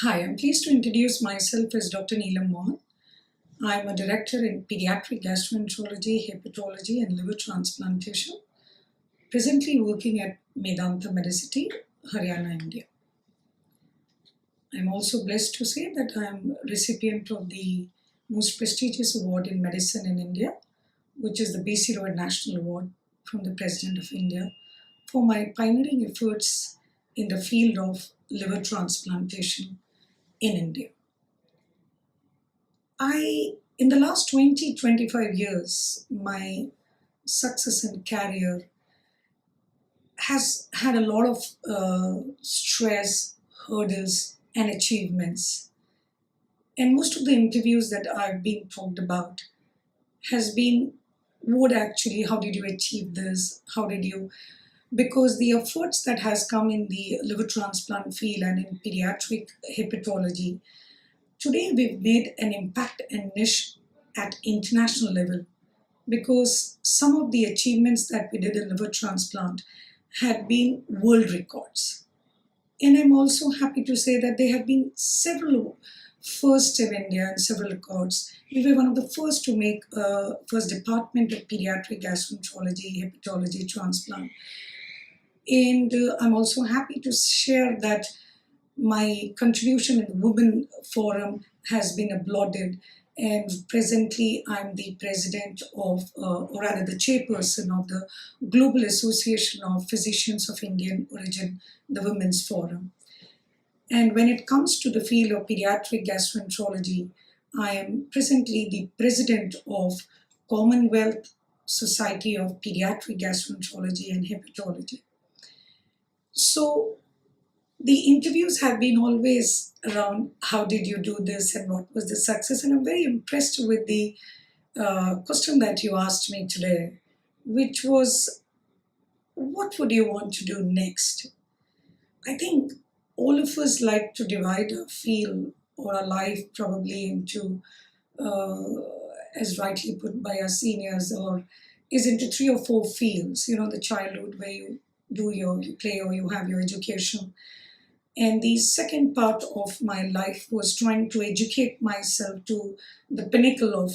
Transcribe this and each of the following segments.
Hi, I'm pleased to introduce myself as Dr. Neelam Mohan. I'm a director in pediatric gastroenterology, hepatology, and liver transplantation, presently working at Medanta Medicity, Haryana, India. I'm also blessed to say that I'm recipient of the most prestigious award in medicine in India, which is the B.C. Roy National Award from the President of India for my pioneering efforts in the field of liver transplantation in India. In the last 25 years, my success and career has had a lot of stress, hurdles, and achievements. And most of the interviews that I've been talked about has been how did you achieve this? How did you? Because the efforts that has come in the liver transplant field and in pediatric hepatology, today we've made an impact and niche at international level because some of the achievements that we did in liver transplant had been world records. And I'm also happy to say that there have been several firsts in India and several records. We were one of the first to make first department of pediatric gastroenterology, hepatology, transplant. And I'm also happy to share that my contribution in the Women Forum has been applauded, and presently I'm the president of, or rather the chairperson of the Global Association of Physicians of Indian Origin, the Women's Forum. And when it comes to the field of pediatric gastroenterology, I am presently the president of Commonwealth Society of Pediatric Gastroenterology and Hepatology. So the interviews have been always around how did you do this and what was the success, and I'm very impressed with the question that you asked me today, which was what would you want to do next? I think all of us like to divide our field or our life probably into as rightly put by our seniors, or is into 3 or 4 fields. The childhood where you play or you have your education. And the second part of my life was trying to educate myself to the pinnacle of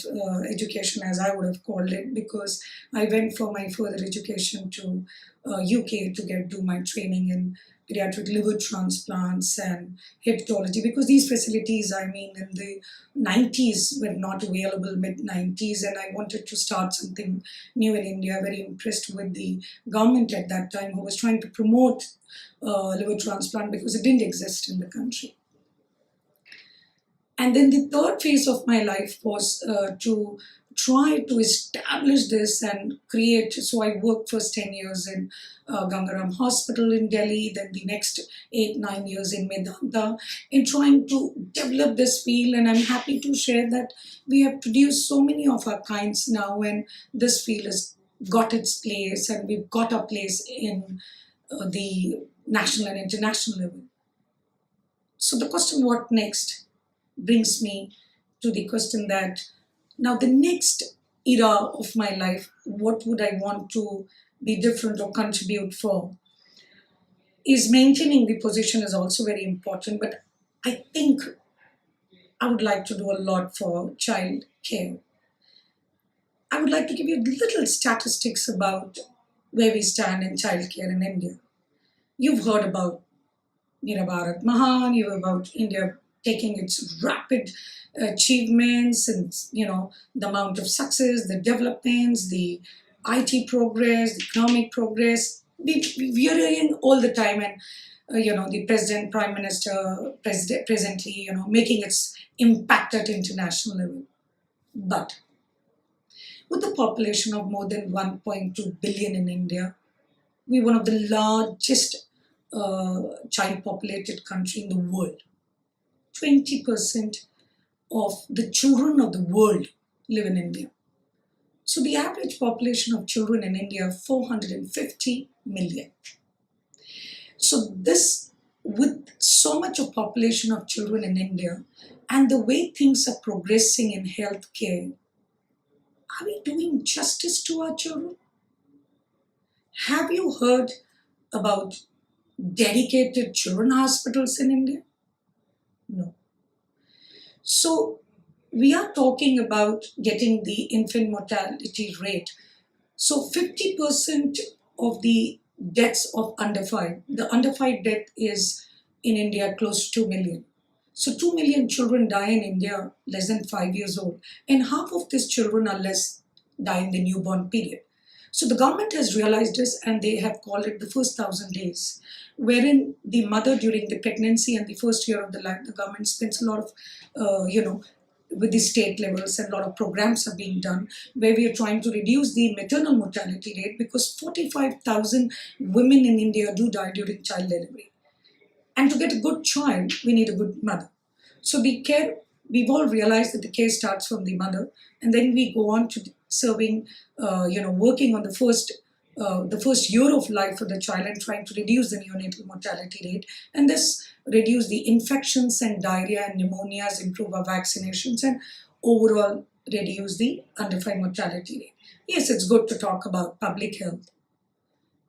education, as I would have called it, because I went for my further education to UK to do my training in pediatric liver transplants and hepatology, because these facilities, in the 90s were not available, mid-90s, and I wanted to start something new in India. Very impressed with the government at that time, who was trying to promote liver transplant because it didn't exist in the country. And then the third phase of my life was to try to establish this and create. So I worked first 10 years in Gurgaon Hospital in Delhi, then the next 8-9 years in Medanta, in trying to develop this field. And I'm happy to share that we have produced so many of our kinds now, and this field has got its place, and we've got a place in the national and international level. So the question, what next, brings me to the question that now the next era of my life, what would I want to be different or contribute for? Is maintaining the position is also very important, but I think I would like to do a lot for child care. I would like to give you little statistics about where we stand in childcare in India. You've heard about Bharat Mahan, you heard about India taking its rapid achievements and, the amount of success, the developments, the IT progress, the economic progress. We are hearing all the time, and, the President, Prime Minister, presently, making its impact at international level. But with a population of more than 1.2 billion in India, we're one of the largest child populated country in the world. 20% of the children of the world live in India. So the average population of children in India, 450 million. So this, with so much of population of children in India, and the way things are progressing in healthcare, are we doing justice to our children? Have you heard about dedicated children hospitals in India? No. So we are talking about getting the infant mortality rate. So 50% of the deaths of under 5, the under 5 death is in India close to 2 million. So 2 million children die in India less than 5 years old, and half of these children are less die in the newborn period. So the government has realized this, and they have called it the first 1,000 days, wherein the mother during the pregnancy and the first year of the life, the government spends a lot of, with the state levels, and a lot of programs are being done where we are trying to reduce the maternal mortality rate, because 45,000 women in India do die during child delivery. And to get a good child, we need a good mother. So the care, we've all realized that the care starts from the mother, and then we go on to serving, working on the first year of life for the child and trying to reduce the neonatal mortality rate. And this reduce the infections and diarrhea and pneumonias, improve our vaccinations, and overall reduce the under 5 mortality rate. Yes, it's good to talk about public health,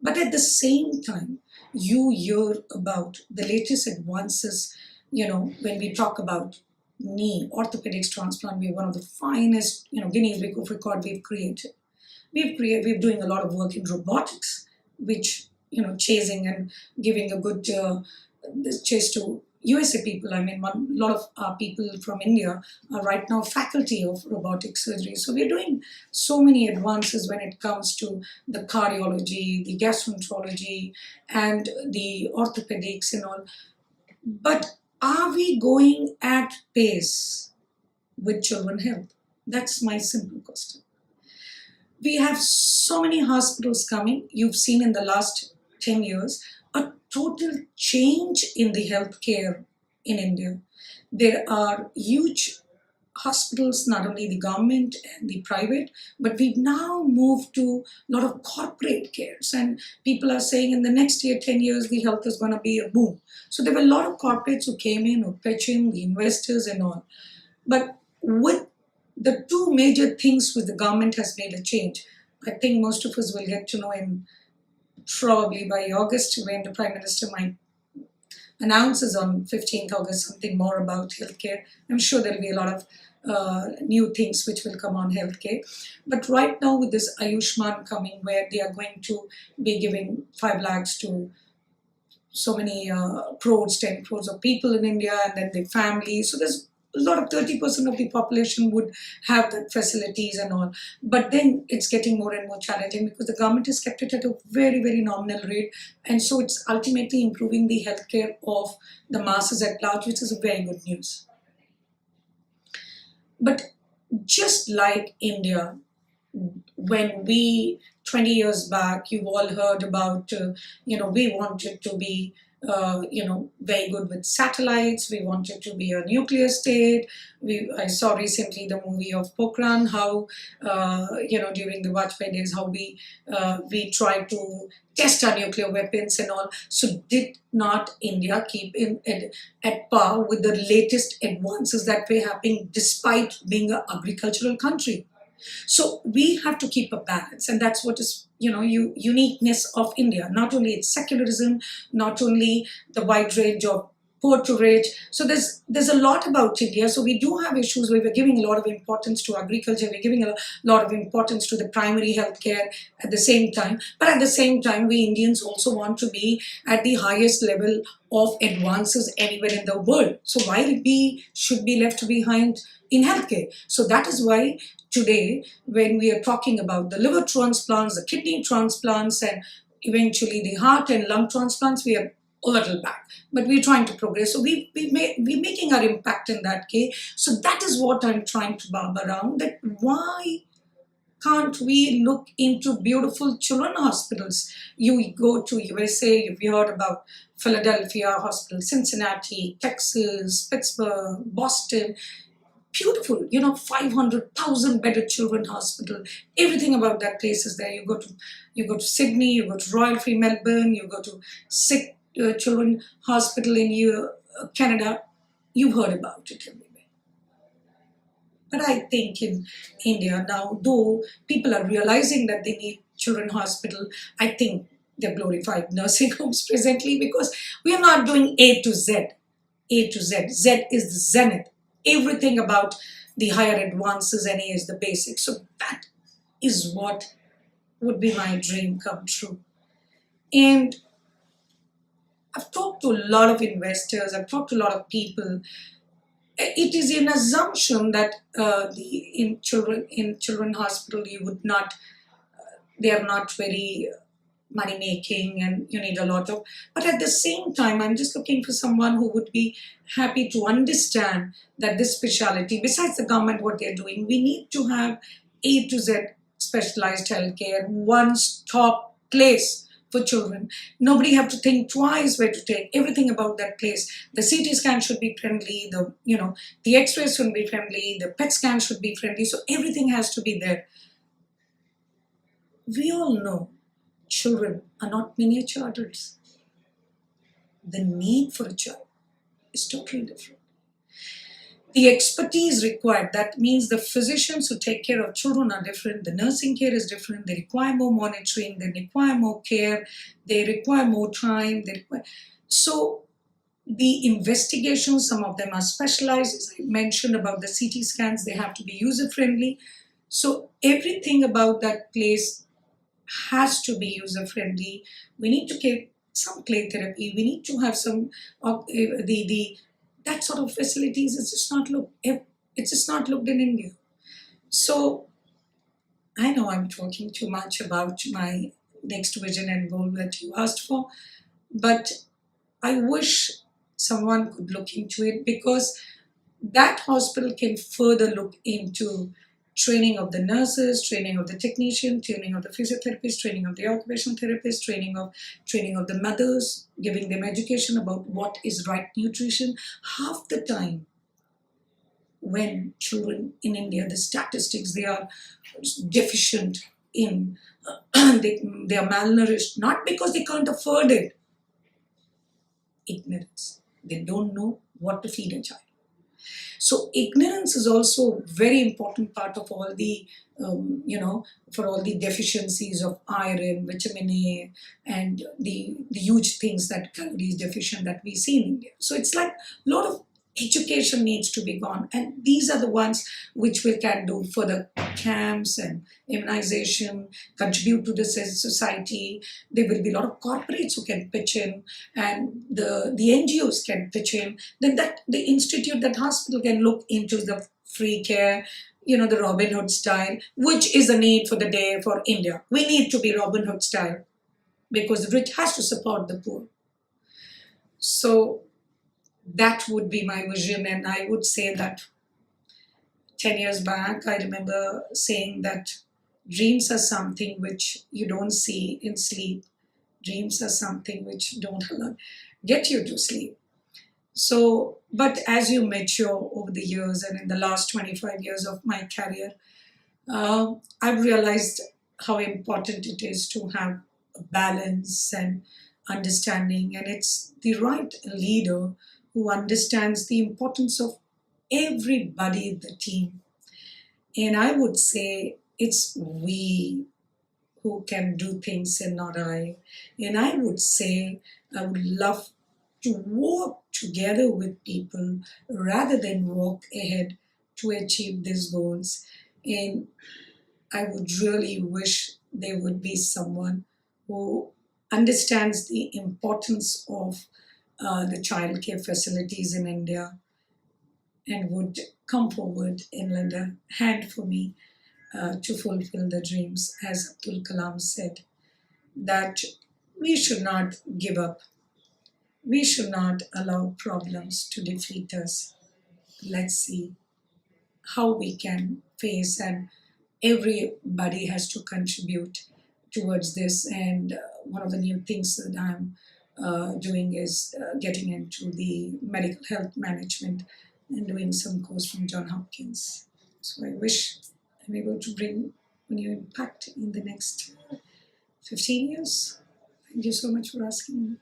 but at the same time, you hear about the latest advances. When we talk about knee orthopedics transplant, we're one of the finest, Guinness Book of Record we've created. We're doing a lot of work in robotics, which, chasing and giving a good this chase to USA people. I mean, a lot of people from India are right now faculty of robotic surgery. So we're doing so many advances when it comes to the cardiology, the gastroenterology, and the orthopedics and all. But are we going at pace with children health? That's my simple question. We have so many hospitals coming. You've seen in the last 10 years a total change in the healthcare in India. There are huge hospitals, not only the government and the private, but we've now moved to a lot of corporate cares. And people are saying in the next year, 10 years, the health is going to be a boom. So there were a lot of corporates who came in, who pitched in, the investors and all. But with the two major things which the government has made a change, I think most of us will get to know in probably by August, when the Prime Minister might announces on 15th August something more about healthcare. I'm sure there'll be a lot of new things which will come on healthcare. But right now with this Ayushman coming, where they are going to be giving 5 lakhs to so many crores, 10 crores of people in India, and then the family. So there's a lot of 30% of the population would have the facilities and all. But then it's getting more and more challenging because the government has kept it at a very, very nominal rate. And so it's ultimately improving the healthcare of the masses at large, which is a very good news. But just like India, when we 20 years back, you've all heard about, we wanted to be, very good with satellites. We wanted to be a nuclear state. I saw recently the movie of Pokhran, how, during the Vajpayee days, how we tried to test our nuclear weapons and all. So did not India keep at par with the latest advances that were happening despite being an agricultural country? So we have to keep a balance, and that's what is, uniqueness of India. Not only its secularism, not only the wide range of poor to rich. So there's a lot about India. So we do have issues where we're giving a lot of importance to agriculture. We're giving a lot of importance to the primary healthcare at the same time. But at the same time, we Indians also want to be at the highest level of advances anywhere in the world. So why we should be left behind in healthcare? So that is why today, when we are talking about the liver transplants, the kidney transplants, and eventually the heart and lung transplants, we are a little back, but we're trying to progress. So we're making our impact in that case. So that is what I'm trying to barb around, that why can't we look into beautiful children hospitals? You go to USA, you've heard about Philadelphia Hospital, Cincinnati, Texas, Pittsburgh, Boston. Beautiful, 500,000 bedded children hospital. Everything about that place is there. You go to Sydney, you go to Royal Free Melbourne, you go to Sick Children Hospital in Canada. You've heard about it everywhere. But I think in India now, though people are realizing that they need children hospital, I think they're glorified nursing homes presently, because we are not doing A to Z. A to Z. Z is the zenith. Everything about the higher advances and A is the basic. So that is what would be my dream come true. And I've talked to a lot of investors, I've talked to a lot of people. It is an assumption that in children hospital you would not, they are not very money making and you need a lot of, but at the same time I'm just looking for someone who would be happy to understand that this specialty, besides the government what they're doing, we need to have A to Z specialized healthcare, one stop place for children. Nobody have to think twice where to take everything about that place. The CT scan should be friendly, the x-rays should be friendly, the PET scan should be friendly, so everything has to be there. We all know children are not miniature adults. The need for a child is totally different. The expertise required, that means the physicians who take care of children are different, the nursing care is different, they require more monitoring, they require more care, they require more time. So the investigations, some of them are specialized, as I mentioned about the CT scans, they have to be user-friendly. So everything about that place has to be user-friendly. We need to get some play therapy. We need to have some of that sort of facilities. It's just not looked in India. So I know I'm talking too much about my next vision and goal that you asked for, but I wish someone could look into it, because that hospital can further look into training of the nurses, training of the technician, training of the physiotherapist, training of the occupational therapist, training of the mothers, giving them education about what is right nutrition. Half the time when children in India, the statistics, they are deficient in, they are malnourished, not because they can't afford it, ignorance. They don't know what to feed a child. So ignorance is also a very important part of all the, for all the deficiencies of iron, vitamin A, and the huge things that calories deficient that we see in India. So it's like a lot of education needs to be gone, and these are the ones which we can do for the camps and immunization, contribute to the society. There will be a lot of corporates who can pitch in, and the NGOs can pitch in. Then that the institute, that hospital can look into the free care, the Robin Hood style, which is a need for the day for India. We need to be Robin Hood style, because the rich has to support the poor. So that would be my vision, and I would say that 10 years back, I remember saying that dreams are something which you don't see in sleep. Dreams are something which don't get you to sleep. So, but as you mature over the years, and in the last 25 years of my career, I've realized how important it is to have a balance and understanding, and it's the right leader who understands the importance of everybody in the team. And I would say it's we who can do things and not I. And I would say I would love to walk together with people rather than walk ahead to achieve these goals. And I would really wish there would be someone who understands the importance of the childcare facilities in India, and would come forward and lend a hand for me to fulfill the dreams. As Abdul Kalam said, that we should not give up. We should not allow problems to defeat us. Let's see how we can face, and everybody has to contribute towards this. And one of the new things that I'm doing is getting into the medical health management and doing some course from John Hopkins. So I wish I'm able to bring a new impact in the next 15 years. Thank you so much for asking me.